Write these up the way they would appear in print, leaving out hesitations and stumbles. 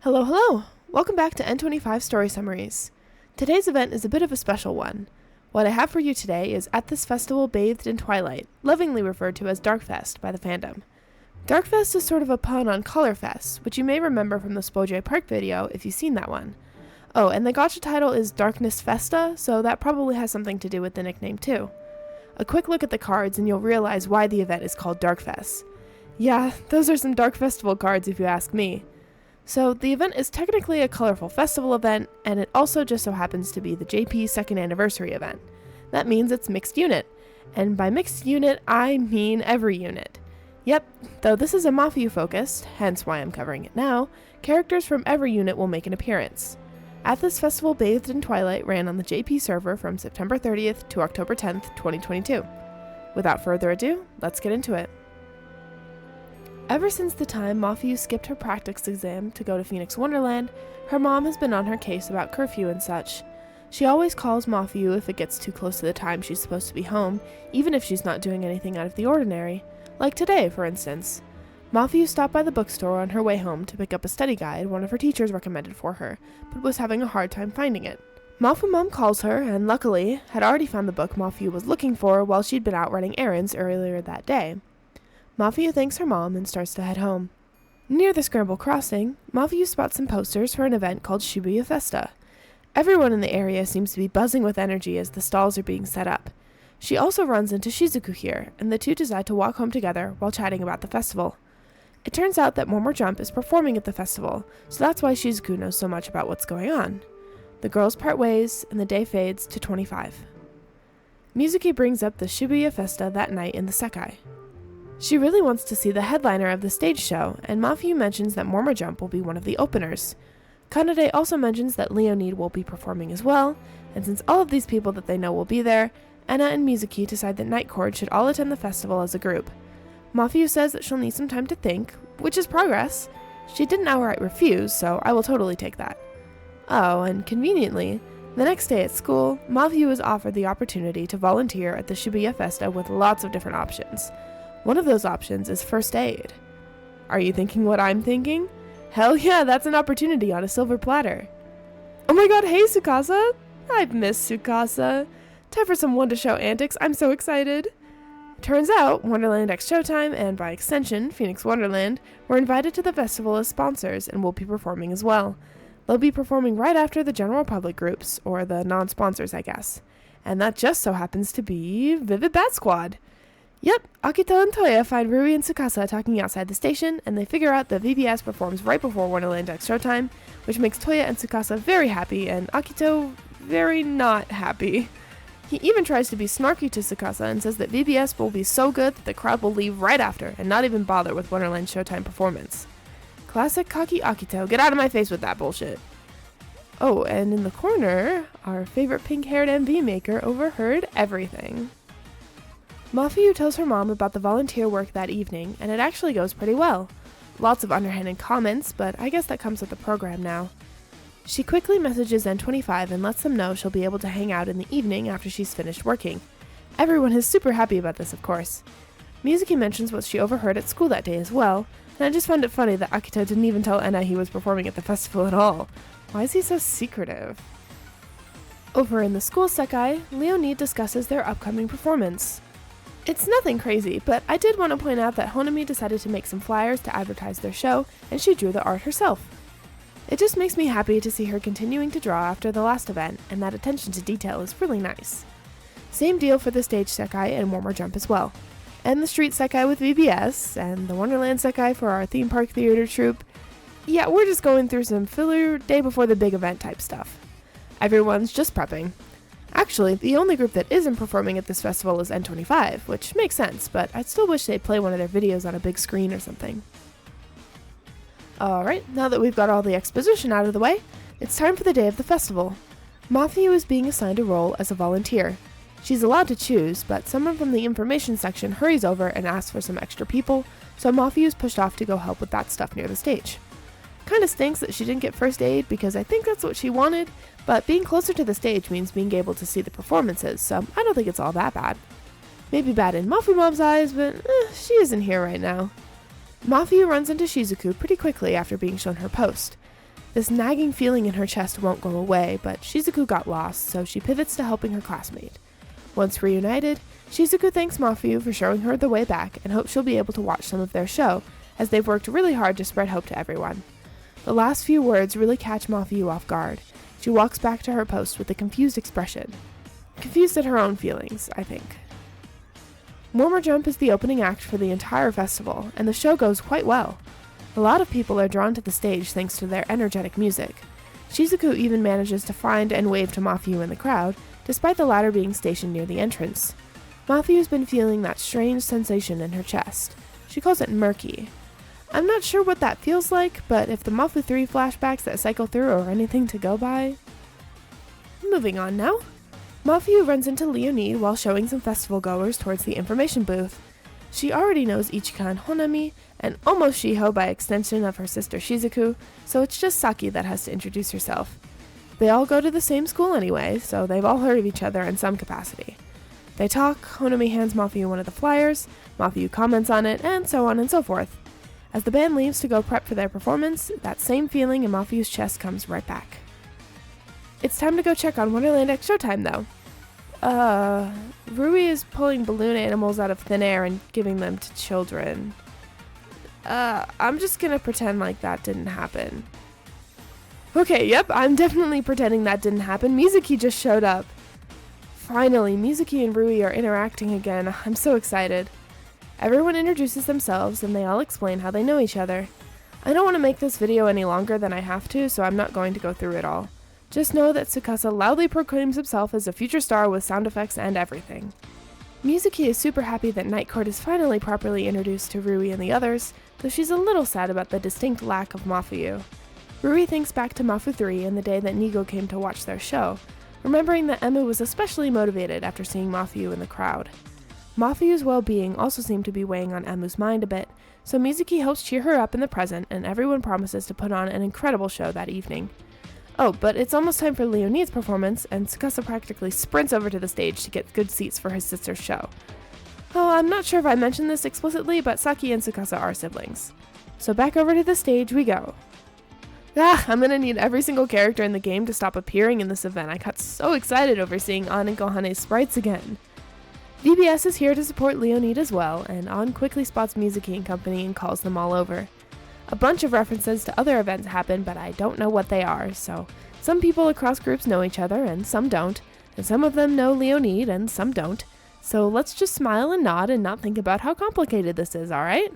Hello, hello! Welcome back to N25 Story Summaries. Today's event is a bit of a special one. What I have for you today is At This Festival Bathed in Twilight, lovingly referred to as Darkfes by the fandom. Darkfes is sort of a pun on Colorfest, which you may remember from the Spojay Park video if you've seen that one. Oh, and the gacha title is Darkness Festa, so that probably has something to do with the nickname too. A quick look at the cards and you'll realize why the event is called Darkfes. Yeah, those are some Dark Festival cards if you ask me. So the event is technically a colorful festival event, and it also just so happens to be the JP's second anniversary event. That means it's mixed unit, and by mixed unit, I mean every unit. Yep, though this is a Mafuyu focused, hence why I'm covering it now, characters from every unit will make an appearance. At This Festival Bathed in Twilight ran on the JP server from September 30th to October 10th, 2022. Without further ado, let's get into it. Ever since the time Mafuyu skipped her practice exam to go to Phoenix Wonderland, her mom has been on her case about curfew and such. She always calls Mafuyu if it gets too close to the time she's supposed to be home, even if she's not doing anything out of the ordinary. Like today, for instance. Mafuyu stopped by the bookstore on her way home to pick up a study guide one of her teachers recommended for her, but was having a hard time finding it. Mafu Mom calls her, and luckily, had already found the book Mafuyu was looking for while she'd been out running errands earlier that day. Mafuyu thanks her mom and starts to head home. Near the Scramble Crossing, Mafuyu spots some posters for an event called Shibuya Festa. Everyone in the area seems to be buzzing with energy as the stalls are being set up. She also runs into Shizuku here, and the two decide to walk home together while chatting about the festival. It turns out that Mormor Jump is performing at the festival, so that's why Shizuku knows so much about what's going on. The girls part ways, and the day fades to 25. Musique brings up the Shibuya Festa that night in the Sekai. She really wants to see the headliner of the stage show, and Mafuyu mentions that Mormor Jump will be one of the openers. Kanade also mentions that Leonid will be performing as well, and since all of these people that they know will be there, Enna and Musique decide that Night Court should all attend the festival as a group. Mafuyu says that she'll need some time to think, which is progress. She didn't outright refuse, so I will totally take that. Oh, and conveniently, the next day at school, Mafuyu is offered the opportunity to volunteer at the Shibuya Festa with lots of different options. One of those options is first aid. Are you thinking what I'm thinking? Hell yeah, that's an opportunity on a silver platter. Oh my god, hey Tsukasa! I've missed Tsukasa. Time for some one-to-show antics, I'm so excited. Turns out, Wonderland X Showtime, and by extension, Phoenix Wonderland, were invited to the festival as sponsors and will be performing as well. They'll be performing right after the general public groups, or the non-sponsors I guess. And that just so happens to be Vivid Bat Squad. Yep, Akito and Toya find Rui and Tsukasa talking outside the station, and they figure out that VBS performs right before Wonderland X Showtime, which makes Toya and Tsukasa very happy, and Akito very not happy. He even tries to be snarky to Tsukasa and says that VBS will be so good that the crowd will leave right after, and not even bother with Wonderland Showtime performance. Classic cocky Akito, get out of my face with that bullshit. Oh, and in the corner, our favorite pink-haired MV maker overheard everything. Mafuyu tells her mom about the volunteer work that evening, and it actually goes pretty well. Lots of underhanded comments, but I guess that comes with the program now. She quickly messages N25 and lets them know she'll be able to hang out in the evening after she's finished working. Everyone is super happy about this, of course. Musique mentions what she overheard at school that day as well, and I just found it funny that Akito didn't even tell Enna he was performing at the festival at all. Why is he so secretive? Over in the school Sekai, Leonid discusses their upcoming performance. It's nothing crazy, but I did want to point out that Honami decided to make some flyers to advertise their show, and she drew the art herself. It just makes me happy to see her continuing to draw after the last event, and that attention to detail is really nice. Same deal for the stage Sekai and Mormor Jump as well. And the street Sekai with VBS, and the Wonderland Sekai for our theme park theater troupe. Yeah, we're just going through some filler day before the big event type stuff. Everyone's just prepping. Actually, the only group that isn't performing at this festival is N25, which makes sense, but I still wish they'd play one of their videos on a big screen or something. Alright, now that we've got all the exposition out of the way, it's time for the day of the festival. Mafuyu is being assigned a role as a volunteer. She's allowed to choose, but someone from the information section hurries over and asks for some extra people, so Mafuyu is pushed off to go help with that stuff near the stage. Kinda stinks that she didn't get first aid because I think that's what she wanted, but being closer to the stage means being able to see the performances, so I don't think it's all that bad. Maybe bad in Mafu Mom's eyes, but she isn't here right now. Mafuyu runs into Shizuku pretty quickly after being shown her post. This nagging feeling in her chest won't go away, but Shizuku got lost, so she pivots to helping her classmate. Once reunited, Shizuku thanks Mafuyu for showing her the way back and hopes she'll be able to watch some of their show, as they've worked really hard to spread hope to everyone. The last few words really catch Mafuyu off guard. She walks back to her post with a confused expression. Confused at her own feelings, I think. Warmer Jump is the opening act for the entire festival, and the show goes quite well. A lot of people are drawn to the stage thanks to their energetic music. Shizuku even manages to find and wave to Mafuyu in the crowd, despite the latter being stationed near the entrance. Mafuyu's been feeling that strange sensation in her chest. She calls it murky. I'm not sure what that feels like, but if the Mafu 3 flashbacks that cycle through are anything to go by... Moving on now. Mafuyu runs into Leonide while showing some festival goers towards the information booth. She already knows Ichika and Honami, and almost Shiho by extension of her sister Shizuku, so it's just Saki that has to introduce herself. They all go to the same school anyway, so they've all heard of each other in some capacity. They talk, Honami hands Mafuyu one of the flyers, Mafuyu comments on it, and so on and so forth. As the band leaves to go prep for their performance, that same feeling in Mafuyu's chest comes right back. It's time to go check on Wonderland X Showtime, though. Rui is pulling balloon animals out of thin air and giving them to children. I'm just gonna pretend like that didn't happen. Okay, yep, I'm definitely pretending that didn't happen. Musique just showed up. Finally, Musique and Rui are interacting again. I'm so excited. Everyone introduces themselves and they all explain how they know each other. I don't want to make this video any longer than I have to, so I'm not going to go through it all. Just know that Tsukasa loudly proclaims himself as a future star with sound effects and everything. Musique is super happy that Night Court is finally properly introduced to Rui and the others, though she's a little sad about the distinct lack of Mafuyu. Rui thinks back to Mafu 3 and the day that Nigo came to watch their show, remembering that Emu was especially motivated after seeing Mafuyu in the crowd. Mafuyu's well-being also seemed to be weighing on Emu's mind a bit, so Musique helps cheer her up in the present and everyone promises to put on an incredible show that evening. Oh, but it's almost time for Leonide's performance, and Tsukasa practically sprints over to the stage to get good seats for his sister's show. Oh, I'm not sure if I mentioned this explicitly, but Saki and Tsukasa are siblings. So back over to the stage we go. I'm gonna need every single character in the game to stop appearing in this event. I got so excited over seeing An and Kohane's sprites again. VBS is here to support Leonide as well, and An quickly spots Musique and company and calls them all over. A bunch of references to other events happen, but I don't know what they are, so some people across groups know each other and some don't, and some of them know Leonide and some don't, so let's just smile and nod and not think about how complicated this is, alright?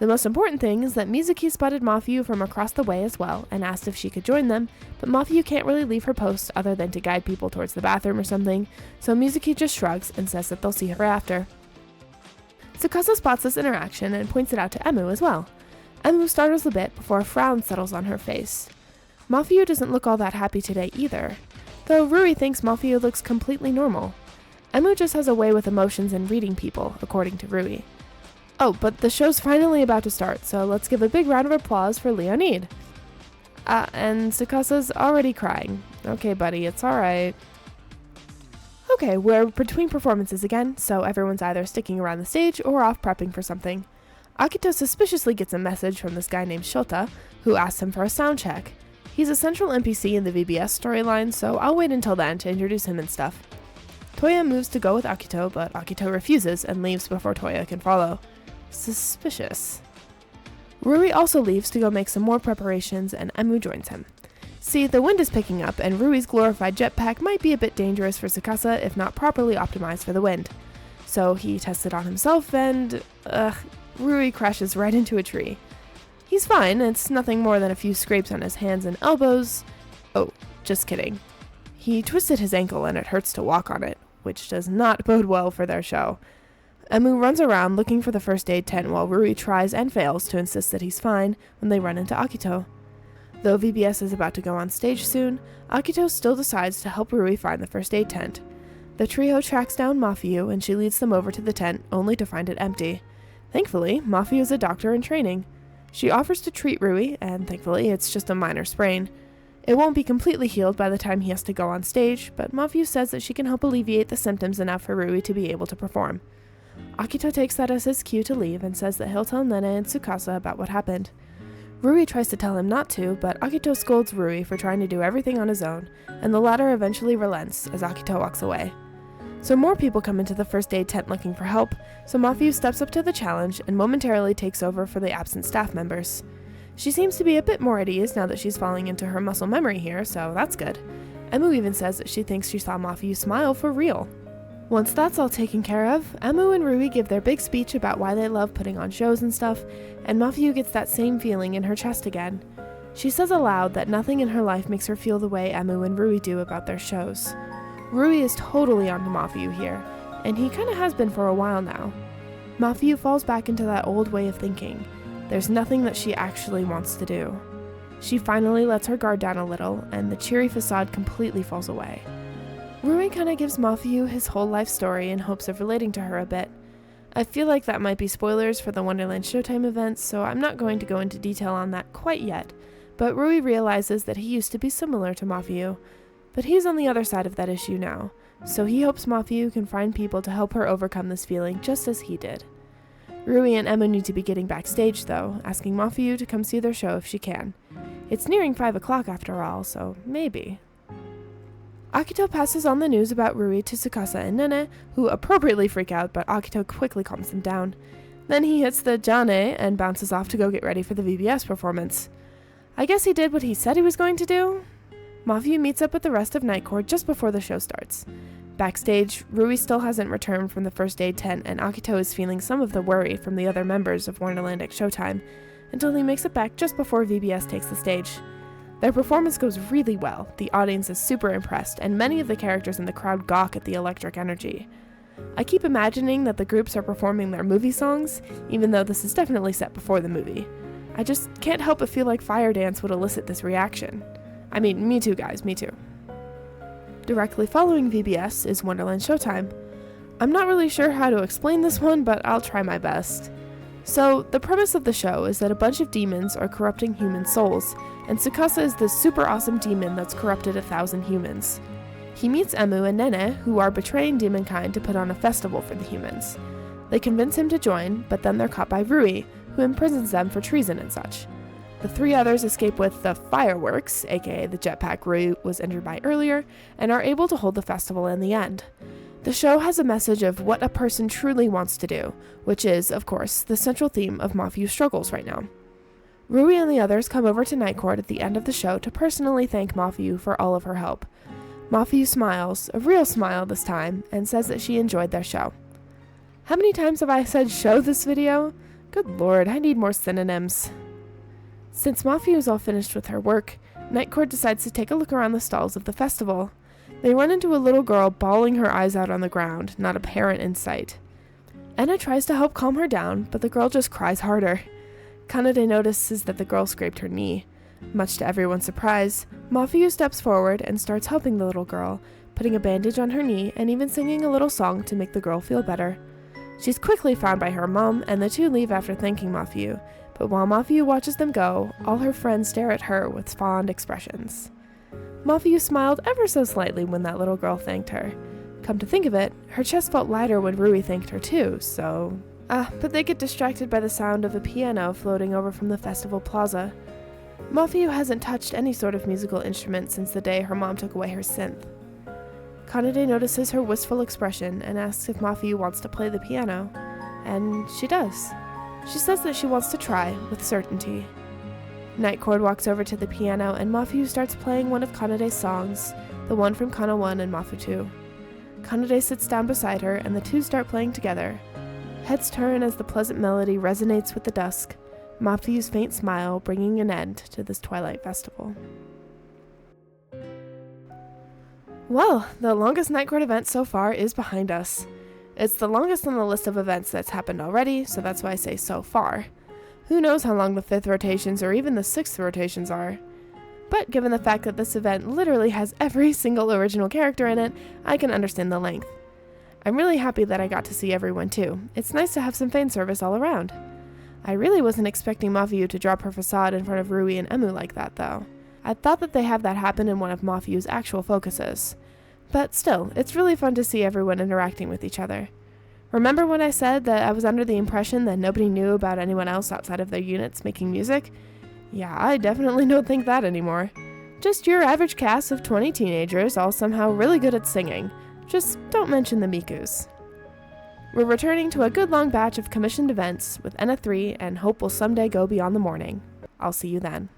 The most important thing is that Musique spotted Mafuyu from across the way as well and asked if she could join them, but Mafuyu can't really leave her post other than to guide people towards the bathroom or something, so Musique just shrugs and says that they'll see her after. Tsukasa spots this interaction and points it out to Emu as well. Emu startles a bit before a frown settles on her face. Mafuyu doesn't look all that happy today either, though Rui thinks Mafuyu looks completely normal. Emu just has a way with emotions and reading people, according to Rui. Oh, but the show's finally about to start, so let's give a big round of applause for Leonide. And Tsukasa's already crying. Okay, buddy, it's alright. Okay, we're between performances again, so everyone's either sticking around the stage or off prepping for something. Akito suspiciously gets a message from this guy named Shota, who asks him for a sound check. He's a central NPC in the VBS storyline, so I'll wait until then to introduce him and stuff. Toya moves to go with Akito, but Akito refuses and leaves before Toya can follow. Suspicious. Rui also leaves to go make some more preparations, and Emu joins him. See, the wind is picking up, and Rui's glorified jetpack might be a bit dangerous for Tsukasa if not properly optimized for the wind. So he tests it on himself, and Rui crashes right into a tree. He's fine, it's nothing more than a few scrapes on his hands and elbows. Oh, just kidding. He twisted his ankle and it hurts to walk on it, which does not bode well for their show. Emu runs around looking for the first aid tent while Rui tries and fails to insist that he's fine when they run into Akito. Though VBS is about to go on stage soon, Akito still decides to help Rui find the first aid tent. The trio tracks down Mafuyu and she leads them over to the tent, only to find it empty. Thankfully, Mafuyu is a doctor in training. She offers to treat Rui, and thankfully it's just a minor sprain. It won't be completely healed by the time he has to go on stage, but Mafuyu says that she can help alleviate the symptoms enough for Rui to be able to perform. Akito takes that as his cue to leave and says that he'll tell Nene and Tsukasa about what happened. Rui tries to tell him not to, but Akito scolds Rui for trying to do everything on his own, and the latter eventually relents as Akito walks away. So more people come into the first aid tent looking for help, so Mafuyu steps up to the challenge and momentarily takes over for the absent staff members. She seems to be a bit more at ease now that she's falling into her muscle memory here, so that's good. Emu even says that she thinks she saw Mafuyu smile for real. Once that's all taken care of, Emu and Rui give their big speech about why they love putting on shows and stuff, and Mafuyu gets that same feeling in her chest again. She says aloud that nothing in her life makes her feel the way Emu and Rui do about their shows. Rui is totally onto Mafuyu here, and he kinda has been for a while now. Mafuyu falls back into that old way of thinking. There's nothing that she actually wants to do. She finally lets her guard down a little, and the cheery facade completely falls away. Rui kinda gives Mafuyu his whole life story in hopes of relating to her a bit. I feel like that might be spoilers for the Wonderland Showtime events, so I'm not going to go into detail on that quite yet, but Rui realizes that he used to be similar to Mafuyu, but he's on the other side of that issue now, so he hopes Mafuyu can find people to help her overcome this feeling just as he did. Rui and Emma need to be getting backstage though, asking Mafuyu to come see their show if she can. It's nearing 5 o'clock after all, so maybe. Akito passes on the news about Rui to Tsukasa and Nene, who appropriately freak out, but Akito quickly calms them down. Then he hits the Jane and bounces off to go get ready for the VBS performance. I guess he did what he said he was going to do? Mafuyu meets up with the rest of Night Court just before the show starts. Backstage, Rui still hasn't returned from the first aid tent, and Akito is feeling some of the worry from the other members of Wonderland at Showtime, until he makes it back just before VBS takes the stage. Their performance goes really well, the audience is super impressed, and many of the characters in the crowd gawk at the electric energy. I keep imagining that the groups are performing their movie songs, even though this is definitely set before the movie. I just can't help but feel like Fire Dance would elicit this reaction. I mean, me too guys, me too. Directly following VBS is Wonderland Showtime. I'm not really sure how to explain this one, but I'll try my best. So, the premise of the show is that a bunch of demons are corrupting human souls, and Tsukasa is this super awesome demon that's corrupted 1,000 humans. He meets Emu and Nene, who are betraying demonkind to put on a festival for the humans. They convince him to join, but then they're caught by Rui, who imprisons them for treason and such. The 3 others escape with the fireworks, aka the jetpack Rui was injured by earlier, and are able to hold the festival in the end. The show has a message of what a person truly wants to do, which is, of course, the central theme of Mafuyu's struggles right now. Rui and the others come over to Night Court at the end of the show to personally thank Mafuyu for all of her help. Mafuyu smiles, a real smile this time, and says that she enjoyed their show. How many times have I said show this video? Good lord, I need more synonyms. Since Mafuyu is all finished with her work, Night Court decides to take a look around the stalls of the festival. They run into a little girl bawling her eyes out on the ground, not a parent in sight. Enna tries to help calm her down, but the girl just cries harder. Kanade notices that the girl scraped her knee. Much to everyone's surprise, Mafuyu steps forward and starts helping the little girl, putting a bandage on her knee and even singing a little song to make the girl feel better. She's quickly found by her mom, and the two leave after thanking Mafuyu, but while Mafuyu watches them go, all her friends stare at her with fond expressions. Mafuyu smiled ever so slightly when that little girl thanked her. Come to think of it, her chest felt lighter when Rui thanked her too, so... but they get distracted by the sound of a piano floating over from the festival plaza. Mafuyu hasn't touched any sort of musical instrument since the day her mom took away her synth. Kanade notices her wistful expression and asks if Mafuyu wants to play the piano, and she does. She says that she wants to try, with certainty. Night Court walks over to the piano and Mafuyu starts playing one of Kanade's songs, the one from Kana 1 and Mafu 2. Kanade sits down beside her and the two start playing together. Heads turn as the pleasant melody resonates with the dusk, Mafuyu's faint smile bringing an end to this Twilight festival. Well, the longest Night Court event so far is behind us. It's the longest on the list of events that's happened already, so that's why I say so far. Who knows how long the 5th rotations or even the 6th rotations are. But given the fact that this event literally has every single original character in it, I can understand the length. I'm really happy that I got to see everyone too. It's nice to have some fan service all around. I really wasn't expecting Mafuyu to drop her facade in front of Rui and Emu like that though. I thought that they have that happen in one of Mafuyu's actual focuses. But still, it's really fun to see everyone interacting with each other. Remember when I said that I was under the impression that nobody knew about anyone else outside of their units making music? Yeah, I definitely don't think that anymore. Just your average cast of 20 teenagers, all somehow really good at singing. Just don't mention the Mikus. We're returning to a good long batch of commissioned events with N3 and hope we'll someday go beyond the morning. I'll see you then.